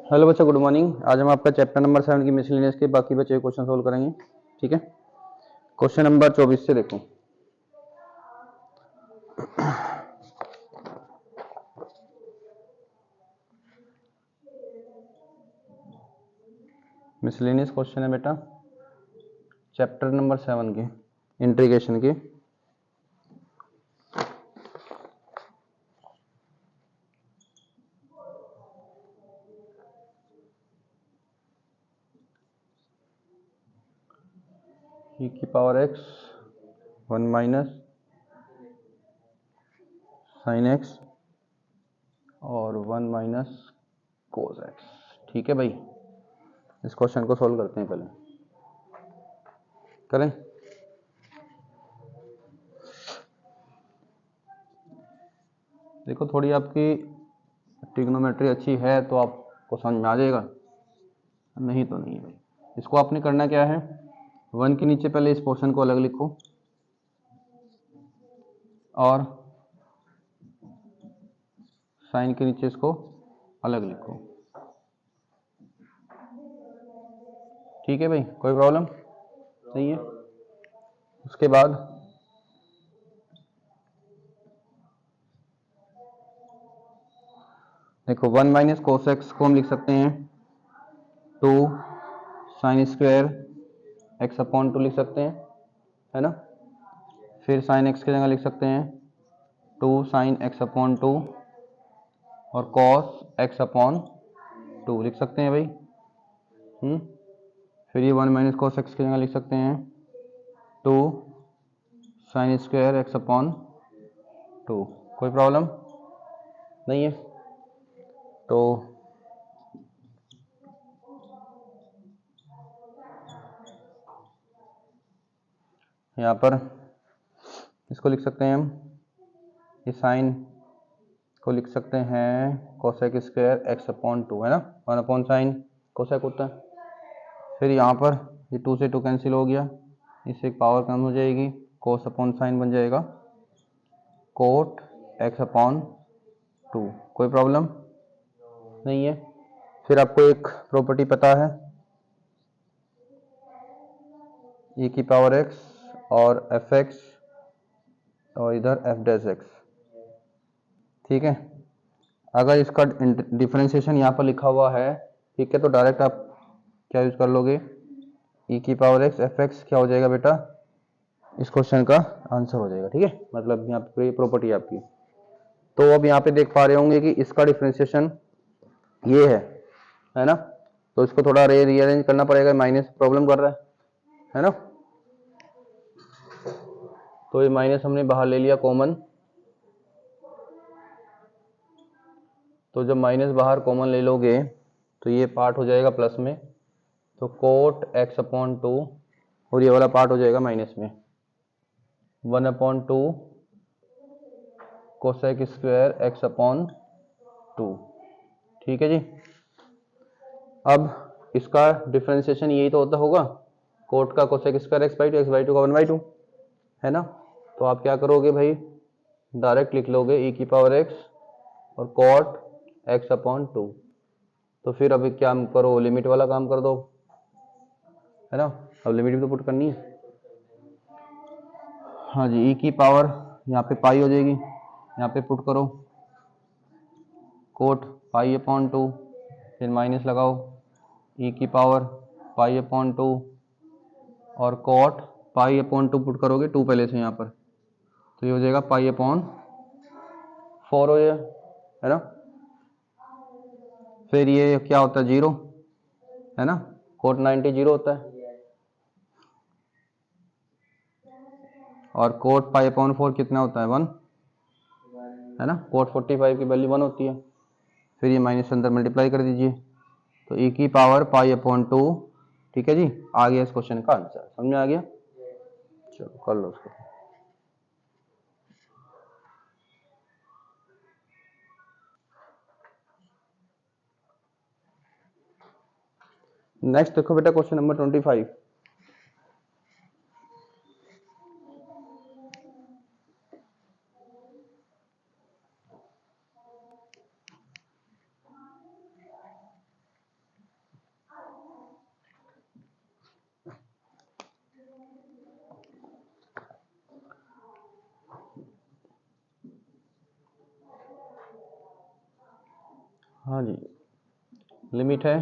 Hello बच्चों, good morning. आज हम आपका चैप्टर नंबर 7 की मिसलेनियस के बाकी बचे क्वेश्चन सोल्व करेंगे। ठीक है, क्वेश्चन नंबर 24 से देखो। मिसलेनियस क्वेश्चन है बेटा, चैप्टर नंबर 7 के इंटीग्रेशन के। e की power x 1 minus sine x और 1 माइनस कोस x। ठीक है भाई, इस क्वेश्चन को सोल्व करते हैं। पहले करें। देखो, थोड़ी आपकी ट्रिग्नोमेट्री अच्छी है तो आपको समझ में आ जाएगा, नहीं तो नहीं भाई। इसको आपने करना क्या है, 1 के नीचे पहले इस पोर्शन को अलग लिखो और साइन के नीचे इसको अलग लिखो। ठीक है भाई, कोई प्रॉब्लम नहीं है। उसके बाद देखो, 1 माइनस कोस एक्स को हम लिख सकते हैं 2 साइन स्क्वायर एक्स अपॉन 2 लिख सकते हैं, है ना। फिर साइन एक्स की जगह लिख सकते हैं 2 साइन एक्स अपॉन 2 और कॉस एक्स अपॉन 2 लिख सकते हैं भाई। फिर ये 1 माइनस कोस एक्स की जगह लिख सकते हैं 2 साइन स्क्वायर एक्स अपॉन 2। कोई प्रॉब्लम नहीं है। तो यहाँ पर इसको लिख सकते हैं हम, ये साइन को लिख सकते हैं कोसेक स्क्वायर एक्स अपॉन 2, है ना। 1 अपॉन साइन कोसेक होता है। फिर यहाँ पर ये 2 से 2 कैंसिल हो गया, इससे एक पावर कम हो जाएगी, कोस अपॉन साइन बन जाएगा कोट एक्स अपॉन 2। कोई प्रॉब्लम नहीं है। फिर आपको एक प्रॉपर्टी पता है, e की पावर x और एफ एक्स और इधर एफ डैश एक्स। ठीक है, अगर इसका डिफरेंशिएशन यहाँ पर लिखा हुआ है, ठीक है, तो डायरेक्ट आप क्या यूज कर लोगे, e की पावर x एफ एक्स क्या हो जाएगा बेटा, इस क्वेश्चन का आंसर हो जाएगा। ठीक है, मतलब यहाँ पे प्रॉपर्टी आपकी। तो अब यहाँ पे देख पा रहे होंगे कि इसका डिफरेंशिएशन ये है ना। तो इसको थोड़ा रीअरेंज करना पड़ेगा, माइनस प्रॉब्लम कर रहा है ना। तो ये माइनस हमने बाहर ले लिया कॉमन, तो जब माइनस बाहर कॉमन ले लोगे तो ये पार्ट हो जाएगा प्लस में, तो कोट एक्स अपॉन 2 और ये वाला पार्ट हो जाएगा माइनस में 1 upon 2 cosec square x upon 2। ठीक है जी। अब इसका डिफरेंशिएशन यही तो होता होगा, कोट का cosec square x by two, x by two का 1/2, है ना। तो आप क्या करोगे भाई, डायरेक्ट लिख लोगे e की पावर x और कॉट x अपॉन 2। तो फिर अभी क्या करो, लिमिट वाला काम कर दो, है ना। अब लिमिट भी तो पुट करनी है। हाँ जी, e की पावर यहाँ पे पाई हो जाएगी, यहाँ पे पुट करो कोट पाई अपॉन 2, फिर माइनस लगाओ e की पावर पाई अपॉन 2 और कॉट पाई अपॉन 2 पुट करोगे 2 पहले से यहाँ पर, तो ये हो जाएगा पाई अपॉन 4 हो जाएगा, है ना। फिर ये क्या होता है, 0, है ना। कोट 90 0 होता है और कोट पाई अपॉन 4 कितना होता है, 1, है ना। कोट 45 की वैल्यू 1 होती है। फिर ये माइनस अंदर मल्टीप्लाई कर दीजिए, तो e की पावर पाई अपॉन 2। ठीक है जी, आ गया इस क्वेश्चन का आंसर, समझ में आ गया। चलो कर लो उसको। नेक्स्ट देखो बेटा, क्वेश्चन नंबर 25। हाँ जी, लिमिट है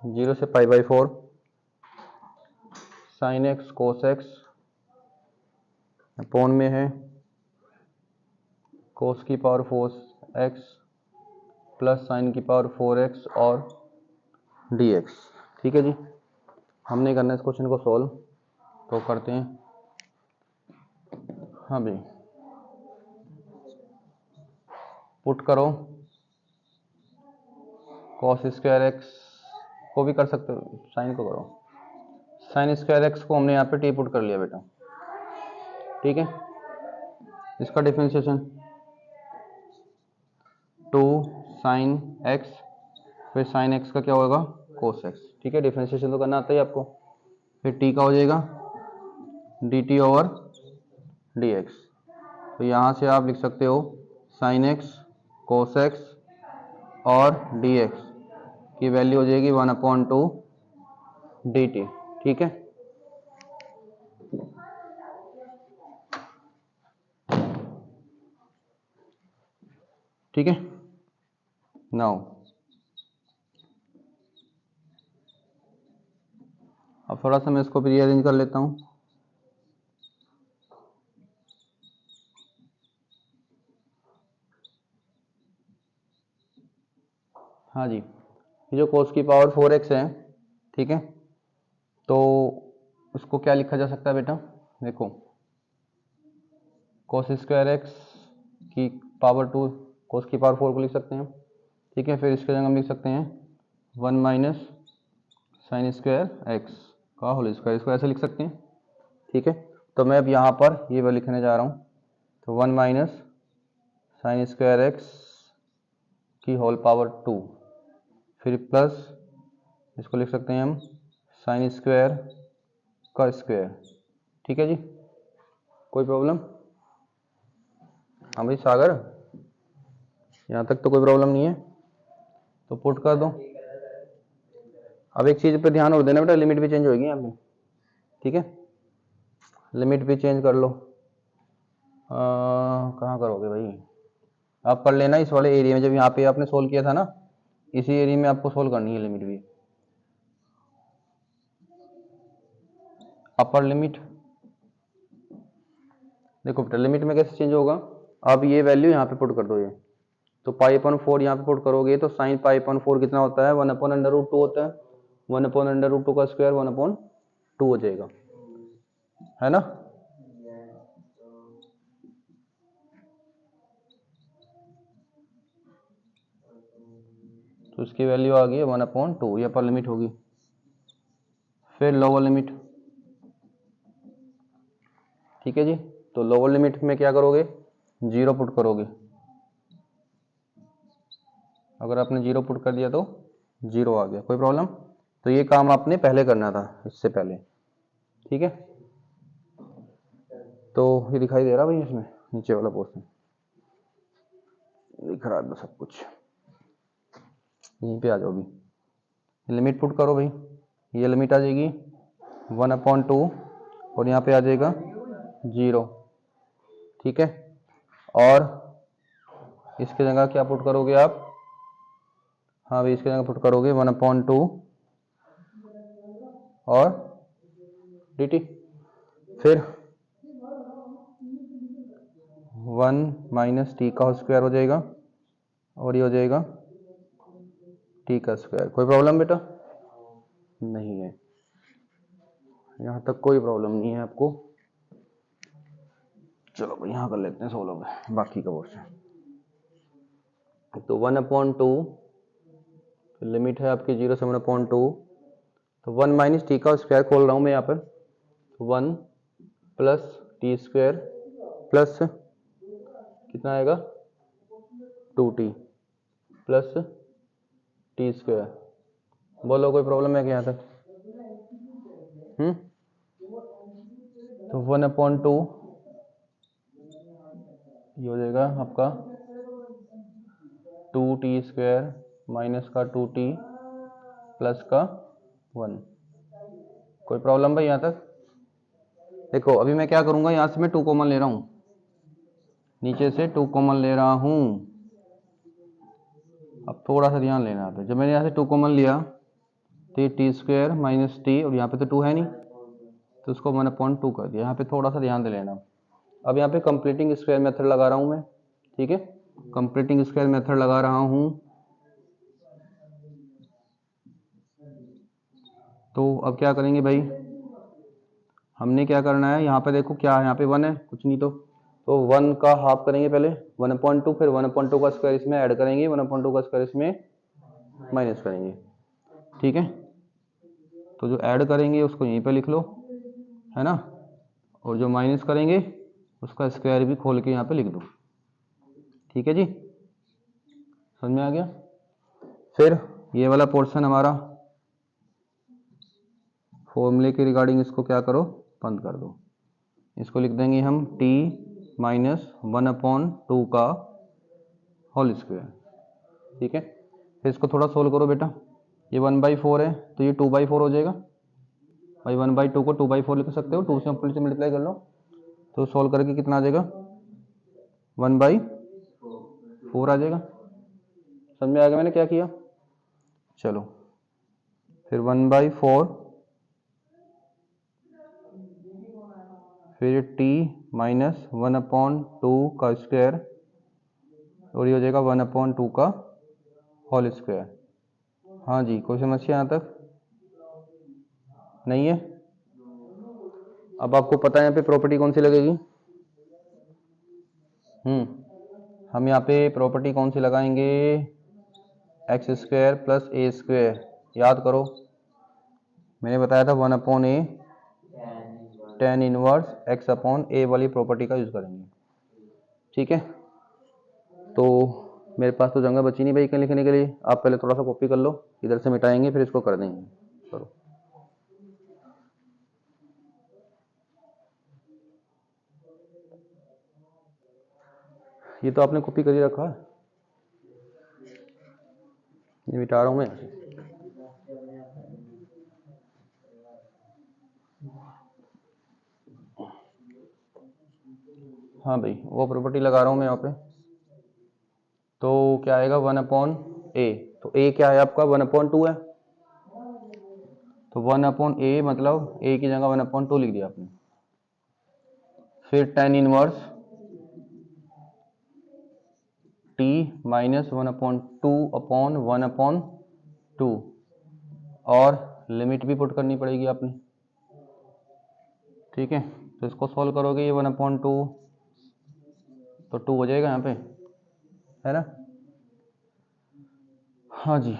0 से π/4 sine x cos x upon में है कोस की पावर 4x प्लस साइन की पावर 4x और dx। ठीक है जी, हमने करना है इस क्वेश्चन को सॉल्व, तो करते हैं। हाँ भाई, पुट करो cos स्क्वायर एक्स को भी कर सकते हो, साइन को करो, साइन स्क्वायर एक्स को हमने यहाँ पे टी पुट कर लिया बेटा। ठीक है, इसका डिफरेंशिएशन 2 साइन एक्स, फिर साइन एक्स का क्या होगा कोस एक्स। ठीक है, डिफरेंशिएशन तो करना आता ही आपको। फिर टी का हो जाएगा dt ओवर dx। तो यहाँ से आप लिख सकते हो साइन एक्स कोस एक्स और dx की वैल्यू हो जाएगी 1/2 dt। ठीक है, ठीक है। नाउ अब थोड़ा सा मैं इसको भी रीअरेंज कर लेता हूँ। हाँ जी, ये जो कोस की पावर 4x है, ठीक है, तो उसको क्या लिखा जा सकता है बेटा, देखो कोस स्क्वायर एक्स की पावर 2 कोस की पावर 4 को लिख सकते हैं। ठीक है, फिर इसके जगह हम लिख सकते हैं 1 माइनस साइन स्क्वायर एक्स का होल स्क्वायर, इसको ऐसे लिख सकते हैं। ठीक है, तो मैं अब यहाँ पर ये वैल्यू लिखने जा रहा हूँ, तो 1 माइनस साइन स्क्वायर एक्स की होल पावर 2, फिर प्लस इसको लिख सकते हैं हम साइन स्क्वायर का स्क्वायर। ठीक है जी, कोई प्रॉब्लम? हाँ भाई सागर, यहाँ तक तो कोई प्रॉब्लम नहीं है, तो पुट कर दो। अब एक चीज़ पे ध्यान और देना बेटा, लिमिट भी चेंज होगी यहाँ पे। ठीक है, लिमिट भी चेंज कर लो। कहाँ करोगे भाई, आप कर लेना इस वाले एरिया में, जब यहाँ पे आपने सोल्व किया था ना, इसी एरिया में आपको सोल्व करनी है लिमिट भी। अपर लिमिट देखो बेटा, लिमिट में कैसे चेंज होगा, अब ये वैल्यू यहाँ पे पुट कर दो, ये तो π/4 यहाँ पे पुट करोगे तो साइन π/4 कितना होता है 1/√2 होता है, 1/√2 का स्क्वायर 1/2 हो जाएगा, है ना। तो इसकी वैल्यू आ गई है 1/2, ये अपर लिमिट होगी। फिर लोअर लिमिट, ठीक है जी, तो लोअर लिमिट में क्या करोगे, 0 पुट करोगे। अगर आपने 0 पुट कर दिया तो 0 आ गया, कोई प्रॉब्लम? तो ये काम आपने पहले करना था, इससे पहले। ठीक है, तो ये दिखाई दे रहा भाई, इसमें नीचे वाला पोर्शन दिख रहा है सब कुछ। यहीं पे आ जाओ, अभी लिमिट पुट करो भाई, ये लिमिट आ जाएगी 1/2 और यहाँ पे आ जाएगा 0। ठीक है, और इसके जगह क्या पुट करोगे आप, हाँ भाई इसके जगह पुट करोगे 1/2 और dt, फिर 1 माइनस टी का स्क्वायर हो जाएगा और ये हो जाएगा टी का स्क्वायर। कोई प्रॉब्लम बेटा? नहीं है, यहाँ तक कोई प्रॉब्लम नहीं है आपको। चलो भाई यहाँ कर लेते हैं सोल्व बाकी का पोर्शन। तो 1/2 लिमिट है आपकी 0 से 1/2, तो 1 माइनस टी का स्क्वायर खोल रहा हूँ मैं यहाँ पर, 1 प्लस टी स्क्वायर प्लस कितना आएगा 2t प्लस टी स्क्वायर। बोलो कोई प्रॉब्लम है क्या यहाँ तक? तो 1/2 ये हो जाएगा आपका 2t स्क्वायर माइनस का 2t प्लस का 1। कोई प्रॉब्लम भाई यहाँ तक? देखो अभी मैं क्या करूँगा, यहाँ से मैं 2 कॉमन ले रहा हूँ, नीचे से 2 कॉमन ले रहा हूँ। अब थोड़ा सा ध्यान लेना यहाँ पे, जब मैंने यहाँ से 2 कॉमन लिया तो ये टी स्क्वायर माइनस टी, और यहाँ पे तो 2 है नहीं तो उसको 1/2 कर दिया। यहाँ पे थोड़ा सा ध्यान दे लेना। अब यहाँ पे कंप्लीटिंग स्क्वायर मेथड लगा रहा हूँ मैं, ठीक है, कंप्लीटिंग स्क्वायर मेथड लगा रहा हूँ। तो अब क्या करेंगे भाई, हमने क्या करना है, यहाँ पे देखो क्या है, यहाँ पे 1 है, कुछ नहीं तो 1 का हाफ करेंगे पहले 1/2, फिर 1/2 का स्क्वायर इसमें ऐड करेंगे, 1/2 का स्क्वायर इसमें माइनस करेंगे, ठीक है। तो जो ऐड करेंगे उसको यहीं पे लिख लो, है ना, और जो माइनस करेंगे उसका स्क्वायर भी खोल के यहाँ पे लिख दो, ठीक है जी, समझ में आ गया। फिर ये वाला पोर्शन हमारा फॉर्मूले के रिगार्डिंग, इसको क्या करो, बंद कर दो। इसको लिख देंगे हम t माइनस 1/2 का होल स्क्वायर, ठीक है। फिर इसको थोड़ा सोल्व करो बेटा, ये 1/4 है तो ये 2/4 हो जाएगा भाई, 1/2 को 2/4 लिख सकते हो, 2 से ऊपर से मल्टीप्लाई कर लो तो सोल्व करके कितना आ जाएगा, 1/4 आ जाएगा। समझ में आ गया मैंने क्या किया। चलो फिर 1/4, फिर t माइनस 1/2 का स्क्वायर, और ये हो जाएगा 1/2 का होल स्क्वायर। हाँ जी, कोई समस्या यहाँ तक नहीं है। अब आपको पता है यहाँ पे प्रॉपर्टी कौन सी लगेगी, हम यहाँ पे प्रॉपर्टी कौन सी लगाएंगे, x square plus a square. याद करो मैंने बताया था 1/a tan inverse x upon a वाली प्रॉपर्टी का यूज करेंगे, ठीक है। तो मेरे पास तो जगह बची नहीं भाई कहीं लिखने के लिए, आप पहले थोड़ा सा कॉपी कर लो, इधर से मिटाएंगे फिर इसको कर देंगे। चलो ये तो आपने कॉपी कर ही रखा है, ये मिटा रहा हूँ मैं। हाँ भाई वो प्रॉपर्टी लगा रहा हूँ मैं यहाँ पे, तो क्या आएगा 1/a, तो a क्या है आपका 1/2 है, तो 1/a मतलब a की जगह 1/2 लिख दिया आपने। फिर tan inverse t minus 1/2 upon 1/2, और लिमिट भी पुट करनी पड़ेगी आपने, ठीक है। तो इसको सॉल्व करोगे ये 1/2 तो 2 हो जाएगा यहाँ पे, है ना। हाँ जी,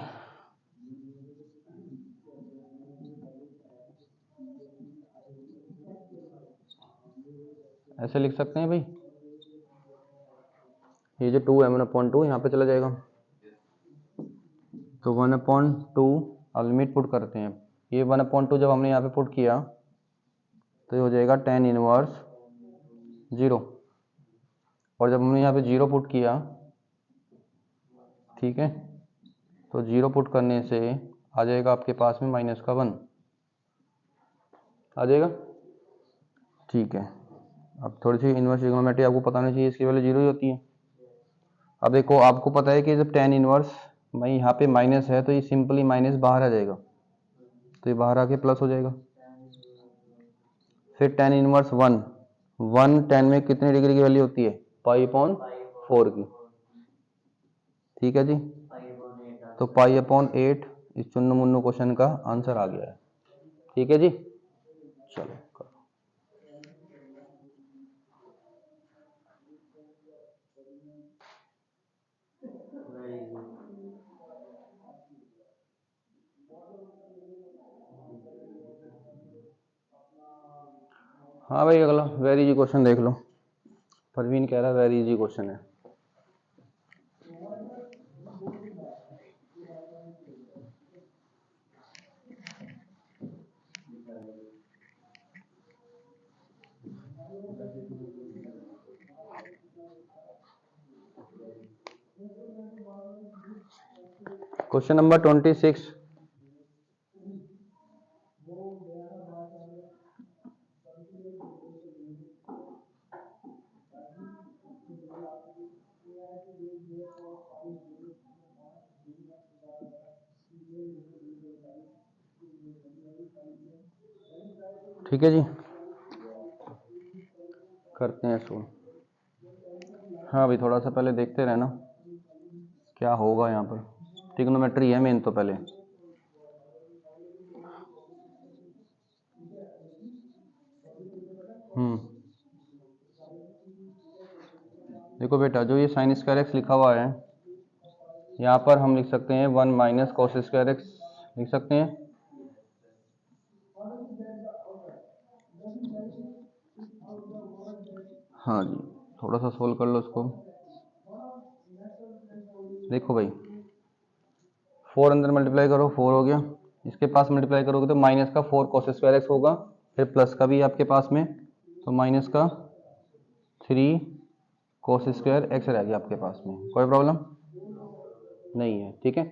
ऐसे लिख सकते हैं भाई, ये जो 2 है 1/2 यहाँ पे चला जाएगा, तो 1/2 अब लिमिट पुट करते हैं, ये 1/2 जब हमने यहाँ पे पुट किया तो ये हो जाएगा tan इनवर्स 0, और जब हमने यहाँ पे 0 पुट किया, ठीक है, तो 0 पुट करने से आ जाएगा आपके पास में माइनस का 1 आ जाएगा, ठीक है। अब थोड़ी सी इनवर्स ट्रिग्नोमेट्री आपको पता होनी चाहिए, इसकी वैल्यू 0 ही होती है। अब देखो आपको पता है कि जब tan इनवर्स भाई यहाँ पे माइनस है तो ये सिंपली माइनस बाहर आ जाएगा, तो ये बाहर आके प्लस हो जाएगा। फिर tan इनवर्स 1 tan में कितने डिग्री की वैल्यू होती है, π/4 की, ठीक है जी। तो π/8 इस चुन्नू मुन्नू क्वेश्चन का आंसर आ गया है, ठीक है जी। चलो हाँ भाई अगला वेरी इजी क्वेश्चन देख लो, परवीन कह रहा है वेरी इजी क्वेश्चन है। क्वेश्चन नंबर 26, ठीक है जी, करते हैं इसको। हाँ अभी थोड़ा सा पहले देखते रहना क्या होगा यहाँ पर। ट्रिग्नोमेट्री है मेन तो पहले। देखो बेटा, जो ये साइन स्क्वायर एक्स लिखा हुआ है यहाँ पर हम लिख सकते हैं 1 माइनस कॉस स्क्वायर एक्स लिख सकते हैं। हाँ जी, थोड़ा सा सोल्व कर लो इसको। देखो भाई 4 अंदर मल्टीप्लाई करो, 4 हो गया। इसके पास मल्टीप्लाई करोगे तो माइनस का 4 कॉस स्क्वायर एक्स होगा, फिर प्लस का भी आपके पास में, तो माइनस का 3 कॉस स्क्वायर एक्स रह गया आपके पास में। कोई प्रॉब्लम नहीं है, ठीक है।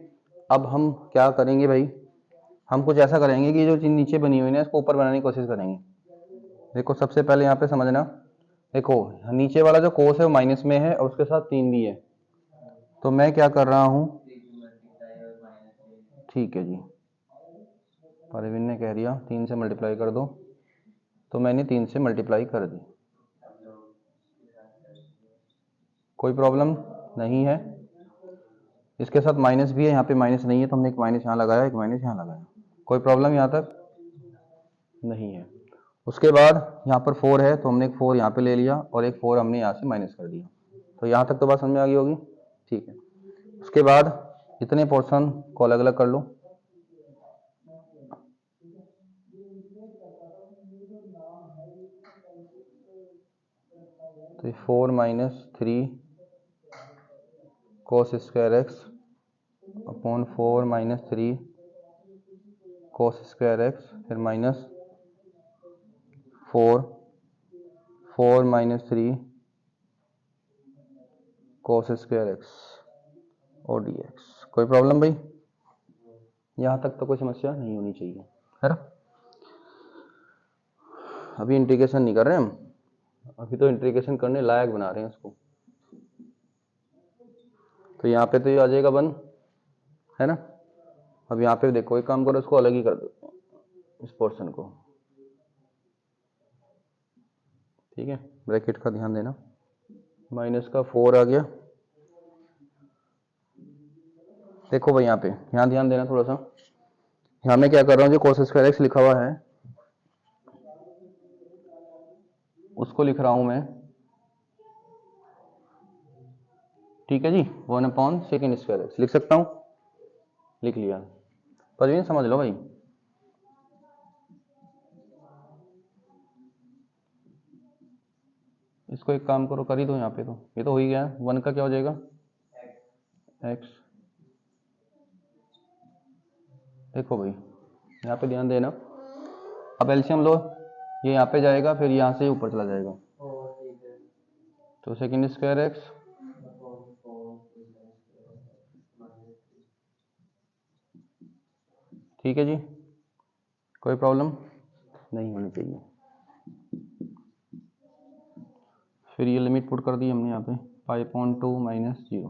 अब हम क्या करेंगे भाई, हम कुछ ऐसा करेंगे कि जो चीज़ नीचे बनी हुई है इसको ऊपर बनाने की कोशिश करेंगे। देखो सबसे पहले यहाँ पे समझना, देखो नीचे वाला जो कोस है वो माइनस में है और उसके साथ 3 भी है, तो मैं क्या कर रहा हूँ, ठीक है जी, परवीन ने कह दिया 3 से मल्टीप्लाई कर दो, तो मैंने 3 से मल्टीप्लाई कर दी। कोई प्रॉब्लम नहीं है। इसके साथ माइनस भी है, यहाँ पे माइनस नहीं है तो हमने एक माइनस यहाँ लगाया, एक माइनस यहाँ लगाया। कोई प्रॉब्लम यहाँ तक नहीं है। उसके बाद यहाँ पर 4 है तो हमने एक 4 यहाँ पे ले लिया और एक 4 हमने यहाँ से माइनस कर दिया। तो यहाँ तक तो बात समझ में आ गई होगी, ठीक है। उसके बाद इतने पोर्शन को अलग अलग कर लो। तो 4 minus 3 cos square x upon 4 minus 3 cos square x, फिर minus 4 minus 3 cos square x और डी एक्स। कोई प्रॉब्लम भाई, यहाँ तक तो कोई समस्या नहीं होनी चाहिए, है ना। अभी इंटीग्रेशन नहीं कर रहे हम, अभी तो इंटीग्रेशन करने लायक बना रहे हैं इसको। तो यहाँ पे तो ये आ जाएगा 1, है ना। अब यहाँ पे देखो एक काम करो, इसको अलग ही कर देते हैं इस पोर्शन को, ठीक है। ब्रैकेट का ध्यान देना, माइनस का 4 आ गया। देखो भाई यहाँ ध्यान देना थोड़ा सा। यहाँ मैं क्या कर रहा हूँ, जो कोस स्क्वायर एक्स लिखा हुआ है उसको लिख रहा हूं मैं, ठीक है जी। 1 अपॉन सेकेंड स्क्वायर एक्स लिख सकता हूं, लिख लिया। पर ये समझ लो भाई, इसको एक काम करो, कर ही दो यहाँ पे, तो ये तो हो ही गया। 1 का क्या हो जाएगा एक्स। देखो भाई यहाँ पे ध्यान देना, अब एलसीएम लो, ये यहाँ पे जाएगा फिर यहाँ से ऊपर चला जाएगा, तो सेकेंड स्क्वायर एक्स ठीक है जी। कोई प्रॉब्लम नहीं होनी चाहिए। फिर ये लिमिट पुट कर दी हमने यहाँ पे 5.2 माइनस 0,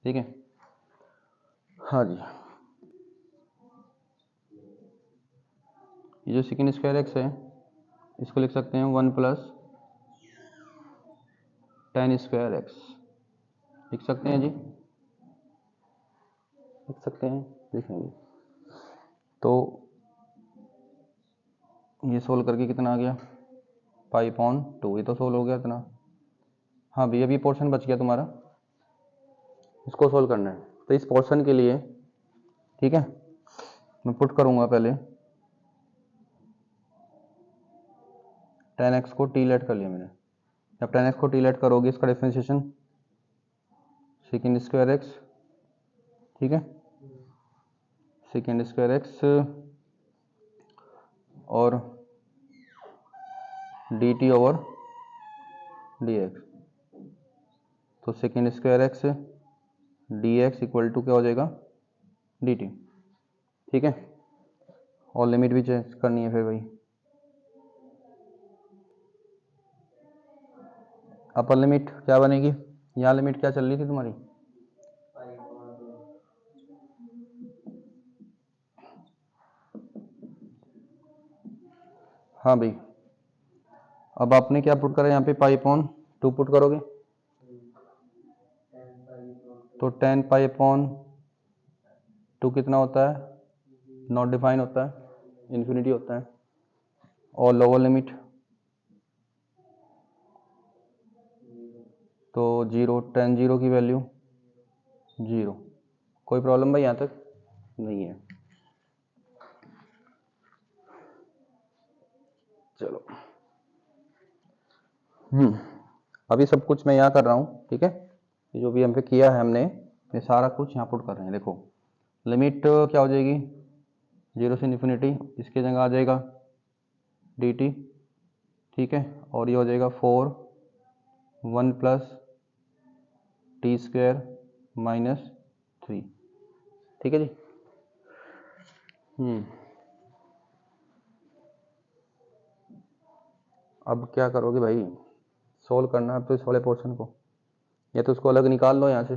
ठीक है। हाँ जी, ये जो सेकेंड स्क्वायर एक्स है इसको लिख सकते हैं 1 प्लस tan स्क्वायर एक्स, लिख सकते हैं जी, लिख सकते हैं, लिखेंगे। तो ये सोल्व करके कितना आ गया 5.2, ये तो सोल्व हो गया इतना। हाँ भैया अभी पोर्शन बच गया तुम्हारा, इसको सोल्व करना है। तो इस पोर्शन के लिए, ठीक है, मैं पुट करूंगा पहले tan x को t लेट कर लिया मैंने। जब tan x को t लेट करोगे इसका डिफरेंशिएशन सेकेंड स्क्वायर एक्स, ठीक है, सेकेंड स्क्वायर एक्स और dt ओवर dx, तो second square x dx equal to क्या हो जाएगा dt, ठीक है। और लिमिट भी चेंज करनी है फिर भाई, अपर लिमिट क्या बनेगी, यहाँ लिमिट क्या चल रही थी तुम्हारी, हाँ भाई, अब आपने क्या पुट करा यहाँ पे, पाई अपॉन 2 पुट करोगे तो 10 पाई अपॉन 2 कितना होता है, नॉट डिफाइन होता है, इन्फिनिटी होता है। और लोअर लिमिट तो 0, 10 0 की वैल्यू 0। कोई प्रॉब्लम भाई यहाँ तक नहीं है। चलो अभी सब कुछ मैं यहाँ कर रहा हूँ, ठीक है। ये जो भी हम पे किया है हमने, ये सारा कुछ यहाँ पुट कर रहे हैं। देखो लिमिट क्या हो जाएगी, 0 से इन्फिनिटी, इसके जगह आ जाएगा dt, ठीक है। और ये हो जाएगा 4 1 प्लस टी स्क्वायर माइनस 3, ठीक है जी। अब क्या करोगे भाई, सोल्व करना है तो इस वाले पोर्शन को, या तो इसको अलग निकाल लो यहाँ से,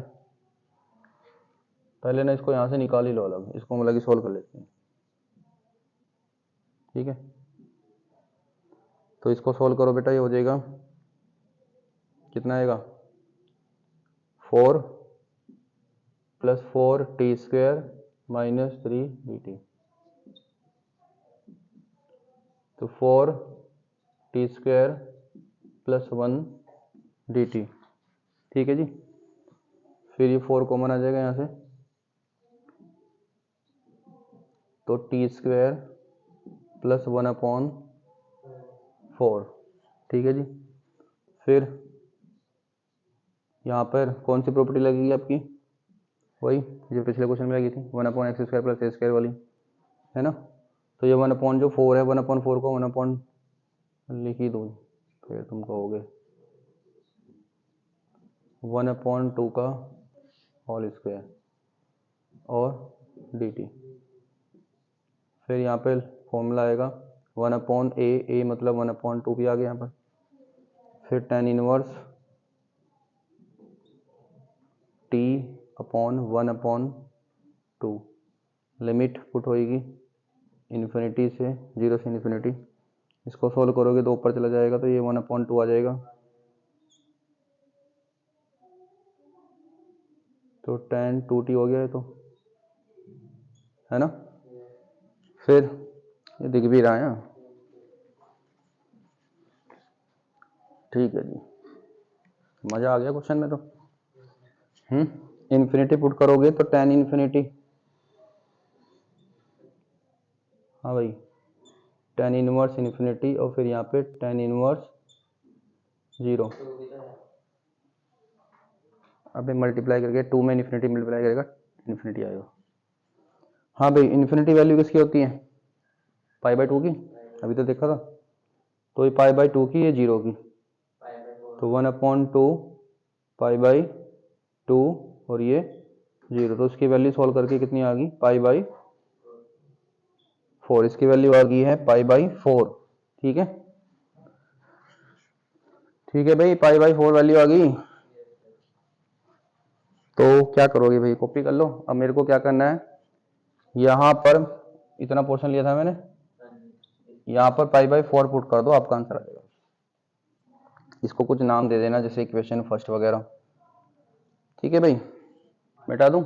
पहले ना इसको यहाँ से निकाल ही लो अलग, इसको हम अलग ही सोल्व कर लेते हैं, ठीक है। तो इसको सोल्व करो बेटा, ये हो जाएगा कितना आएगा, 4 plus 4 T square minus 3 dt, तो 4 टी स्क्वायर प्लस 1 dt, ठीक है जी। फिर ये 4 कॉमन आ जाएगा यहाँ से, तो टी स्क्वायर प्लस 1 अपॉन 4, ठीक है जी। फिर यहाँ पर कौन सी प्रॉपर्टी लगेगी आपकी, वही जो पिछले क्वेश्चन में लगी थी, 1 upon x square plus a square वाली, है ना। तो ये 1 अपॉन जो 4 है, 1 अपॉन 4 को 1 अपॉन लिख ही दूँ, फिर तुम कहोगे 1 अपॉन 2 का होल स्क्वायर और dt। फिर यहाँ पे फॉर्मूला आएगा 1 अपॉन ए मतलब 1 अपॉन 2 भी आ गया यहाँ पर। फिर tan inverse t upon 1 upon 2, limit put होएगी इन्फिनिटी से 0 से इन्फिनिटी। इसको सोल्व करोगे तो ऊपर चला जाएगा, तो ये 1 अपॉन 2 आ जाएगा, तो tan 2t हो गया है, तो है ना। फिर ये दिख भी रहा है, ठीक है जी, मजा आ गया क्वेश्चन में तो। इन्फिनिटी पुट करोगे तो tan इन्फिनिटी, हाँ भाई, tan इनवर्स इन्फिनिटी और फिर यहाँ पे tan इनवर्स 0, अबे मल्टीप्लाई करके 2 में इन्फिनिटी मल्टीप्लाई करेगा, इन्फिनिटी आएगा। हाँ भाई, इन्फिनिटी वैल्यू किसकी होती है, पाई बाई 2 की, अभी तो देखा था। तो ये पाई बाई 2 की, ये 0 की, तो 1 अपॉन 2 पाई बाई 2 और ये 0, तो इसकी वैल्यू सॉल्व करके कितनी आ गई, पाई बाई 4, इसकी वैल्यू आ गई है पाई बाई 4, ठीक है। ठीक है भाई, पाई बाई 4 वैल्यू आ गई। तो क्या करोगे भाई, कॉपी कर लो। अब मेरे को क्या करना है, यहाँ पर इतना पोर्शन लिया था मैंने, यहाँ पर पाई बाई 4 पुट कर दो, आपका आंसर आएगा। इसको कुछ नाम दे देना, जैसे इक्वेशन फर्स्ट वगैरह, ठीक है भाई। मिटा दूं,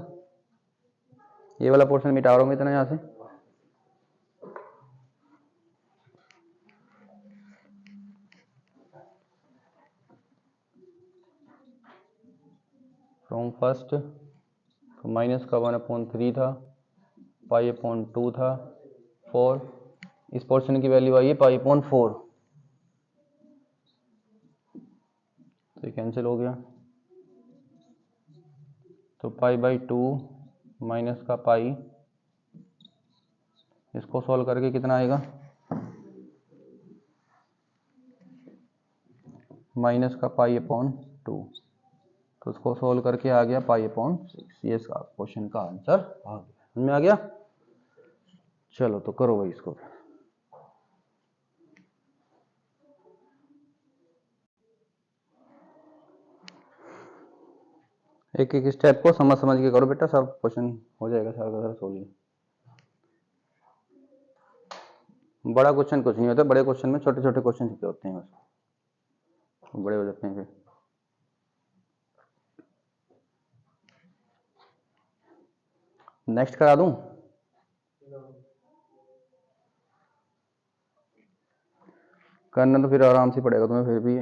ये वाला पोर्शन मिटा रहा हूँ इतना यहाँ से। फ्रॉम फर्स्ट, तो माइनस का 1 अपॉन 3 था, पाई अपॉन 2 था, 4, इस पोर्शन की वैल्यू आई है पाई अपॉन 4, तो ये कैंसिल हो गया, तो पाई बाई 2 माइनस का पाई, इसको सॉल्व करके कितना आएगा, माइनस का पाई अपॉन 2, तो उसको सॉल्व करके आ गया पाई अपॉन 6। ये इसका क्वेश्चन का आंसर आ गया, समझ में आ गया। चलो तो करो भाई इसको। एक एक स्टेप को समझ समझ के करो बेटा, सब क्वेश्चन हो जाएगा सारा का सारा सोल्व। बड़ा क्वेश्चन कुछ नहीं होता, बड़े क्वेश्चन में छोटे छोटे क्वेश्चन छुपे होते हैं, बस बड़े हो जाते हैं फिर। नेक्स्ट करा दूं? करना तो फिर आराम से पड़ेगा तुम्हें फिर भी।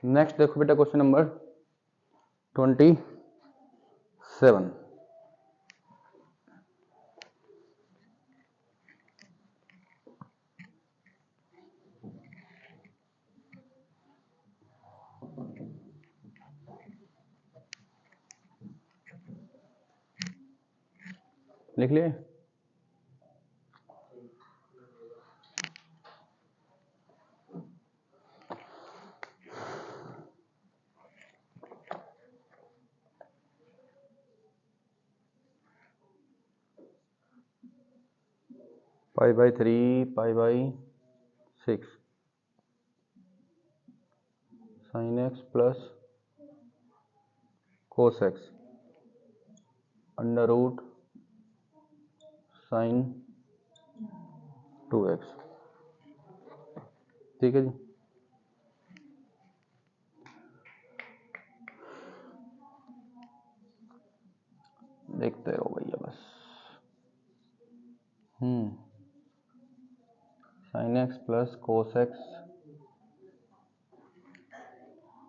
नेक्स्ट देखो बेटा, क्वेश्चन नंबर 27। लिख लिए? π/3 π/6 sin x plus cos x under root sin 2x। ठीक है जी। देखते रहो भैया बस। sin x plus cos x,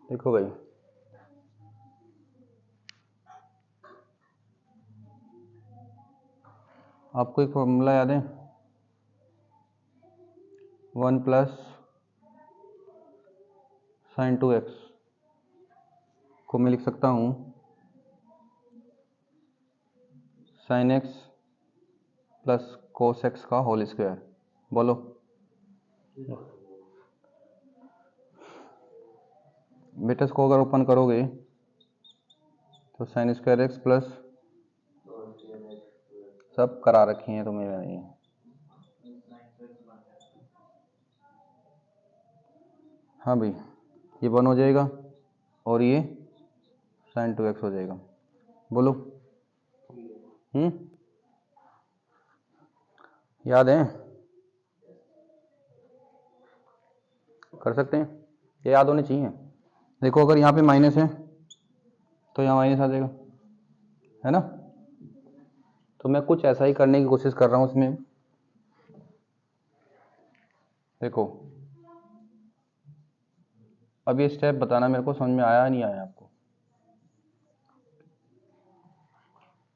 देखो भाई आपको एक फॉर्मूला याद है, 1 प्लस sin 2x को मैं लिख सकता हूँ sin x plus cos x का होल स्क्वायर। बोलो बेटा, इसको अगर ओपन करोगे तो sin स्क्वायर x प्लस, सब करा रखी हैं तुम्हें मैंने, हाँ भाई ये 1 हो जाएगा और ये sin 2x हो जाएगा। बोलो याद है? कर सकते हैं, ये याद होने चाहिए। देखो अगर यहाँ पे माइनस है तो यहाँ माइनस आ जाएगा, है ना? तो मैं कुछ ऐसा ही करने की कोशिश कर रहा हूँ इसमें। देखो अब ये स्टेप बताना मेरे को समझ में आया नहीं आया आपको।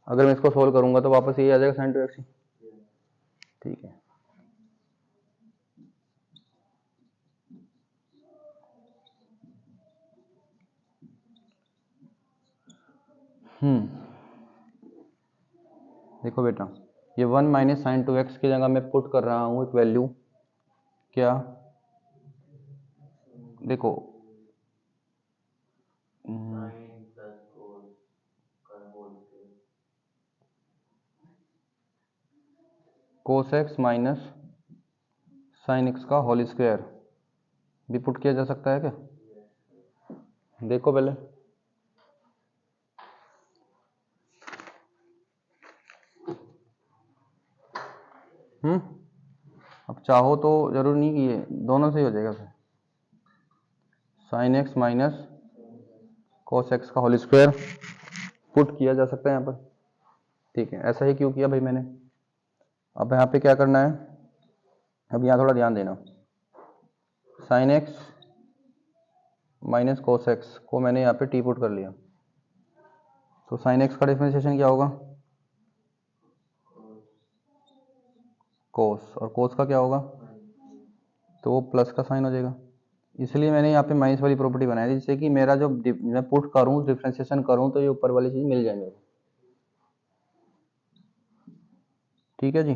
अगर मैं इसको सोल्व करूंगा तो वापस यही आ जाएगा sin 2x। ठीक है, देखो बेटा, ये 1 माइनस sin 2x की जगह मैं पुट कर रहा हूँ एक वैल्यू, क्या? देखो cos x minus sin x का होल स्क्वायर भी पुट किया जा सकता है क्या? देखो पहले, अब चाहो तो जरूर नहीं कि ये दोनों से ही हो जाएगा फिर, sin x minus cos x का होल स्क्वायर पुट किया जा सकता है यहाँ पर। ठीक है, ऐसा ही क्यों किया भाई मैंने? अब यहाँ पे क्या करना है, अब यहाँ थोड़ा ध्यान देना। sin x minus cos x को मैंने यहाँ पे टी पुट कर लिया, तो sin x का डिफरेंशिएशन क्या होगा? cos, और cos का क्या होगा? तो वो प्लस का साइन हो जाएगा। इसलिए मैंने यहाँ पे माइनस वाली प्रॉपर्टी बनाई थी, जिससे कि मेरा जो मैं पुट करूँ, डिफरेंशिएशन करूँ, तो ये ऊपर वाली चीज मिल जाए मेरे को। ठीक है जी,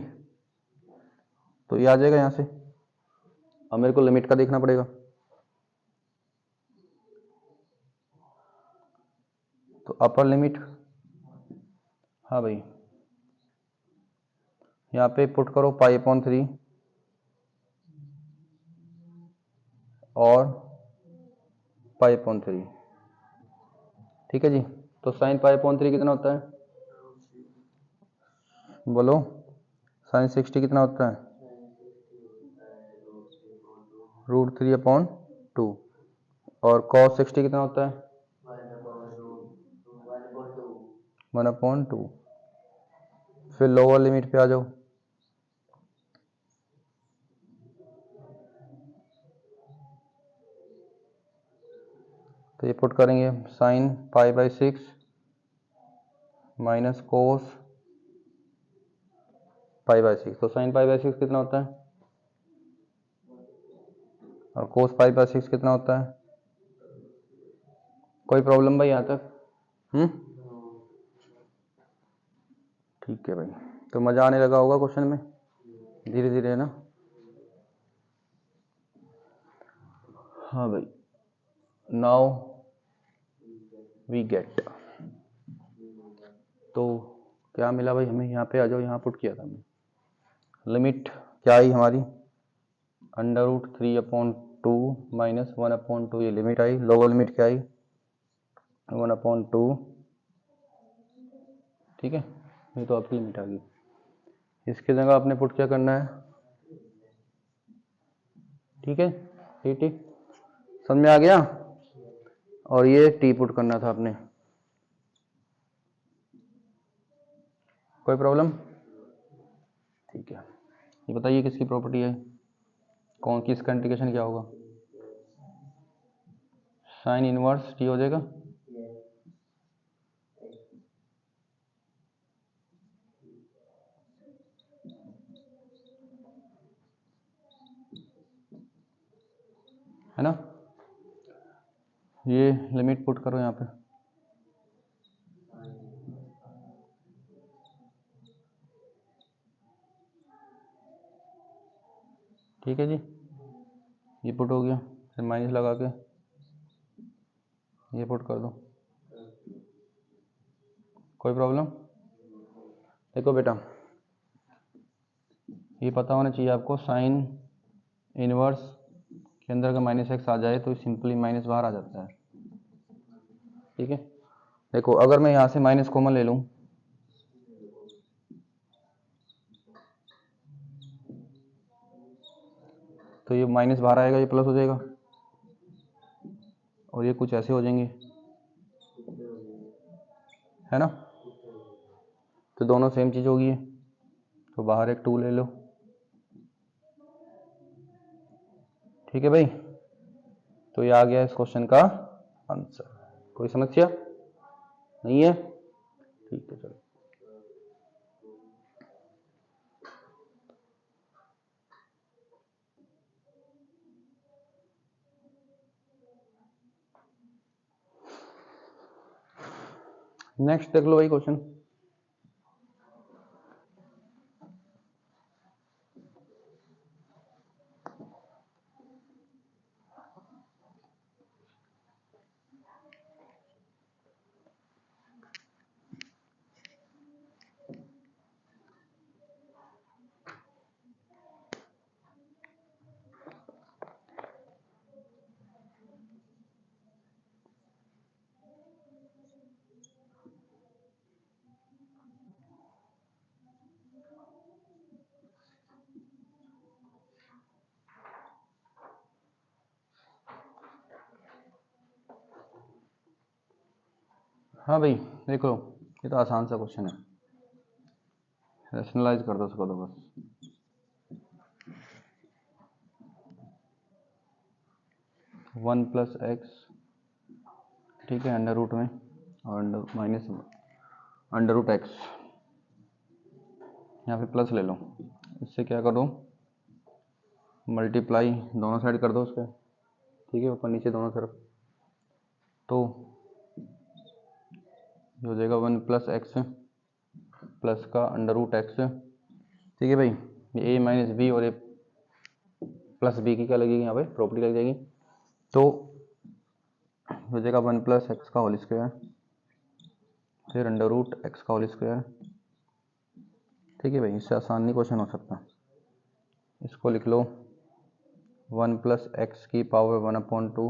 तो ये आ जाएगा यहाँ से। अब मेरे को लिमिट का देखना पड़ेगा, तो अपर लिमिट, हाँ भाई यहाँ पे पुट करो π/3 और π/3, ठीक है जी। तो sin π/3 कितना होता है, बोलो। sin 60 कितना होता है, √3/2। और cos 60 कितना होता है, 1/2। फिर लोअर लिमिट पे आ जाओ, तो ये पुट करेंगे sin π/6 माइनस cos π/6। तो sin π/6 कितना होता है और cos π/6 कितना होता है। कोई प्रॉब्लम भाई यहाँ तक? ठीक है भाई, तो मजा आने लगा होगा क्वेश्चन में धीरे धीरे, है ना। हाँ भाई, नाउ वी गेट, तो क्या मिला भाई हमें, यहाँ पे आ जाओ, यहाँ पुट किया था हमने। लिमिट क्या आई हमारी, √3/2 माइनस 1/2, ये लिमिट आई। लोअर लिमिट क्या आई, 1/2, ठीक है। ये तो आपकी लिमिट आ गई। इसकी जगह आपने पुट क्या करना है, ठीक है, टी समझ में आ गया। और ये टी पुट करना था आपने, कोई प्रॉब्लम? ठीक है, ये बताइए किसकी प्रॉपर्टी है, कौन, किसका इंटीग्रेशन क्या होगा, साइन इनवर्स टी हो जाएगा। है ना, ये लिमिट पुट करो यहाँ पे, ठीक है जी। ये पुट हो गया, फिर माइनस लगा के ये पुट कर दो, कोई प्रॉब्लम? देखो बेटा, ये पता होना चाहिए आपको, साइन इनवर्स के अंदर अगर -x आ जाए तो सिंपली माइनस बाहर आ जाता है, ठीक है। देखो अगर मैं यहाँ से माइनस कॉमन ले लूँ, तो ये माइनस बाहर आएगा, ये प्लस हो जाएगा, और ये कुछ ऐसे हो जाएंगे, है ना। तो दोनों सेम चीज होगी, तो बाहर एक 2 ले लो, ठीक है भाई। तो ये आ गया इस क्वेश्चन का आंसर। कोई समस्या नहीं है, ठीक है चलो। नेक्स्ट देख लो भाई क्वेश्चन। हाँ भाई देख लो, ये तो आसान सा क्वेश्चन है, रैशनलाइज कर दो उसको तो बस। वन प्लस एक्स, ठीक है, अंडर रूट में, और माइनस अंडर रूट एक्स, यहाँ पे प्लस ले लो, इससे क्या करो, मल्टीप्लाई दोनों साइड कर दो उसके, ठीक है, ऊपर नीचे दोनों तरफ, तो हो जाएगा 1 प्लस एक्स प्लस का अंडर रूट एक्स, ठीक है भाई। ये a माइनस बी और a प्लस बी की क्या लगेगी यहाँ पे, प्रॉपर्टी लग जाएगी, तो हो जाएगा 1 प्लस एक्स का होल स्क्वायर, फिर अंडर रूट एक्स का होल स्क्वायर, ठीक है भाई, इससे आसान नहीं क्वेश्चन हो सकता। इसको लिख लो 1 प्लस एक्स की पावर 1/2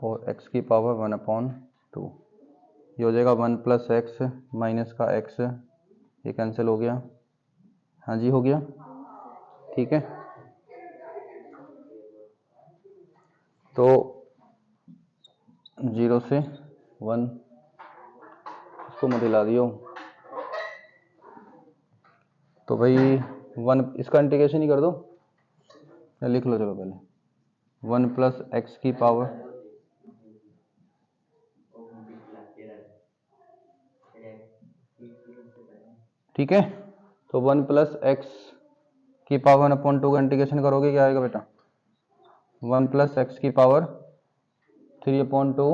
और x की पावर 1/2। ये हो जाएगा 1 प्लस एक्स माइनस का x, ये कैंसिल हो गया। हाँ जी हो गया, ठीक है। तो 0 से 1 इसको मत हिला दियो। तो भाई 1 इसका इंटीग्रेशन ही कर दो या लिख लो, चलो पहले 1 प्लस एक्स की पावर, ठीक है। तो 1 प्लस एक्स की पावर 1/2 का इंटीग्रेशन करोगे क्या आएगा बेटा? 1 प्लस एक्स की पावर 3/2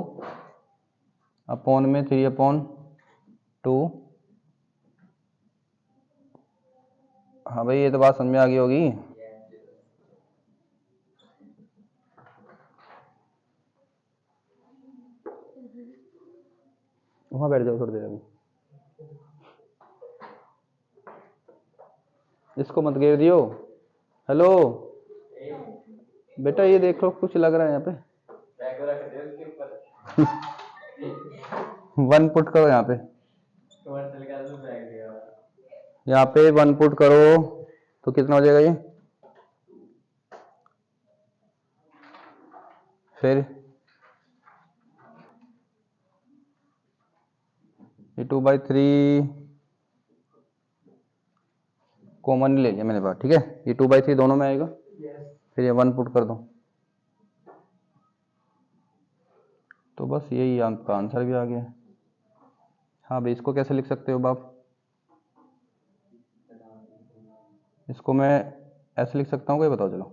अपॉन में 3/2। हाँ भाई ये तो बात समझ में आ गई होगी। वहां बैठ जाओ थोड़ी देर अभी, इसको मत घेर दियो। हेलो बेटा, ये देखो कुछ लग रहा है यहाँ पे। 1 पुट करो यहाँ पे, यहाँ पे 1 पुट करो तो कितना हो जाएगा ये? फिर ये 2/3 कॉमन ले लिया मैंने बात, ठीक है। ये 2/3 दोनों में आएगा। फिर ये 1 पुट कर दो, तो बस यही आपका आंसर भी आ गया। हाँ भाई इसको कैसे लिख सकते हो बाप? इसको मैं ऐसे लिख सकता हूँ, कोई बताओ चलो।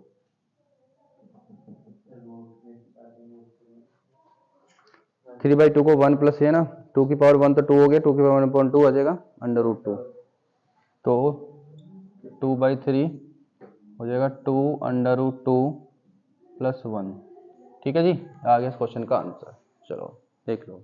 थ्री बाई टू को 1 प्लस है ना, 2 की पावर 1 तो 2 हो गया, 2 की पावर 1/2 आ जाएगा √2। तो 2/3 हो जाएगा 2√2 + 1। ठीक है जी, आ गया इस क्वेश्चन का आंसर। चलो देख लो।